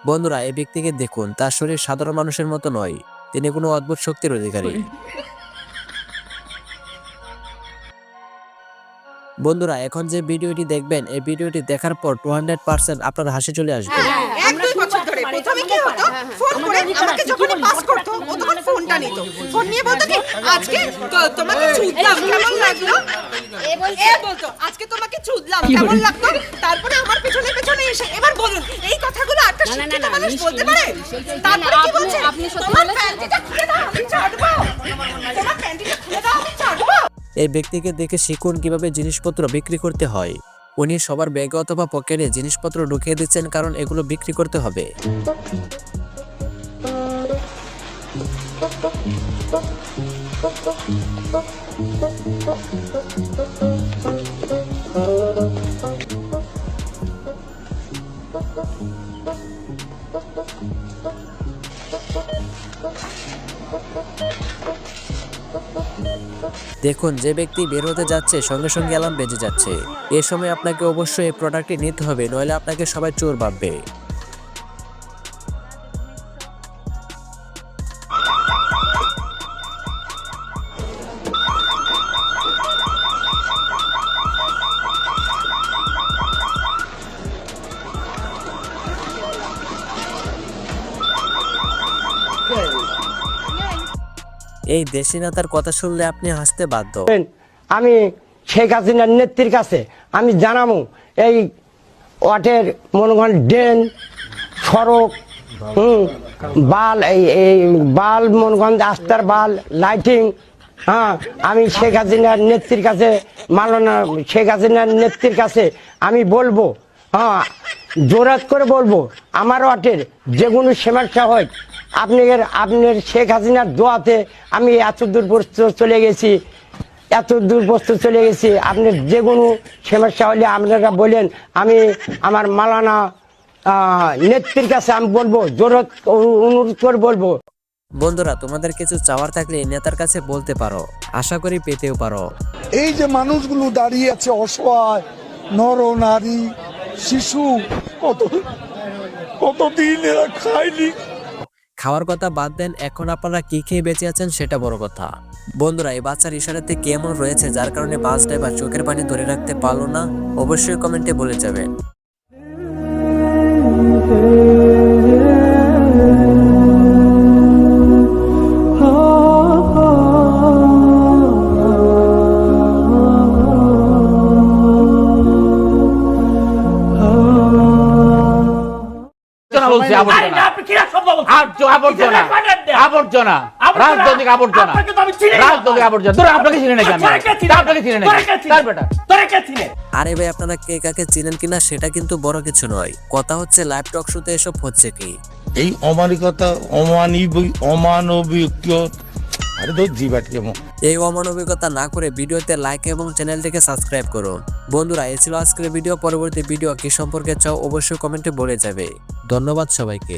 বন্ধুরা, এই ব্যক্তিকে দেখুন, তার শরীর সাধারণ মানুষের মতো নয়, তিনি কোনো অদ্ভুত শক্তির অধিকারী। বন্ধুরা, এখন যে ভিডিওটি দেখবেন, এই ভিডিওটি দেখার পর 200% আপনার হাসি চলে আসবে। এক দুই বছর ধরে প্রথমে কি হতো, ফোন করে আমাকে যখন পাস করতো ও তখন ফোনটা নিত, ফোন নিয়ে বলতো কি আজকে তোমাকে চুদলাম কেমন লাগলো, এ বলতো আজকে তোমাকে চুদলাম কেমন লাগলো, তারপরে আমার পেছনে পেছনে এসে এবার বলুন এই কথাগুলো একটা শিক্ষিত মানুষ বলতে পারে? তারপরে কি বলছে, তোমার প্যান্টিটা খুলে দাও আমি ছাড়বো, তোমার প্যান্টিটা খুলে দাও আমি ছাড়বো। এই ব্যক্তিকে দেখে শিখুন কিভাবে জিনিসপত্র বিক্রি করতে হয়। উনি সবার ব্যাগে অথবা পকেটে জিনিসপত্র ঢুকিয়ে দিচ্ছেন, কারণ এগুলো বিক্রি করতে হবে। দেখুন, যে ব্যক্তি বের হতে যাচ্ছে সঙ্গে সঙ্গে অ্যালার্ম বেজে যাচ্ছে। এ সময় আপনাকে অবশ্যই এই প্রোডাক্টটি নিতে হবে, নইলে আপনাকে সবাই চোর ভাববে। এই দেশি নেতার কথা শুনলে আপনি হাসতে বাধ্য। আমি শেখ হাসিনার নেত্রীর কাছে আমি জানাবো এই ওয়াটের মনে করেন ড্রেন সড়ক বাল এই বাল মনে করেন আস্তার বাল লাইটিং, হ্যাঁ আমি শেখ হাসিনার নেত্রীর কাছে মাননা শেখ হাসিনার নেত্রীর কাছে আমি বলবো, হ্যাঁ জোরাত করে বলবো আমার ওয়াটের যে কোনো সমস্যা হয় আপনার শেখ হাসিনার দোয়াতে আমি এত দূর চলে গেছি, আপনার যে কোনো সমস্যা হলে আপনারা বলেন, আমি আমার মালানা নেত্রীর কাছে আমি বলবো, জোরত অনুরোধ করে বলবো। বন্ধুরা, তোমাদের কিছু চাওয়ার থাকলে নেতার কাছে বলতে পারো, আশা করি পেতেও পারো। এই যে মানুষগুলো দাঁড়িয়ে আছে অসহায়, নর নারী শিশু, কতদিন এরা খায়নি। খাওয়ার কথা বাদ দেন, এখন আপনারা কি খেয়ে বেঁচে আছেন সেটা বড় কথা। বন্ধুরা, এই বাচ্চার ইশারাতে কেমন রয়েছে যার কারণে বাস ড্রাইভার চোখের পানি ধরে রাখতে পারলো না, অবশ্যই কমেন্টে বলে যাবেন। আবর্জনা রাজনৈতিক আবর্জনা আপনাকে চিনে নাকি? আপনাকে চিনে নাকি? আরে ভাই, আপনারা কে কাকে চিনেন কিনা সেটা কিন্তু বড় কিছু নয়, কথা হচ্ছে লাইভ টক শোতে এসব হচ্ছে কি। এই অমানিকতা অমানবিক এই অমানবিকতা না করে ভিডিওতে লাইক এবং চ্যানেলটিকে সাবস্ক্রাইব করুন। বন্ধুরা, এই ছিল আজকের ভিডিও। পরবর্তী ভিডিও কি সম্পর্কে চাও অবশ্যই কমেন্টে বলে যাবে। ধন্যবাদ সবাইকে।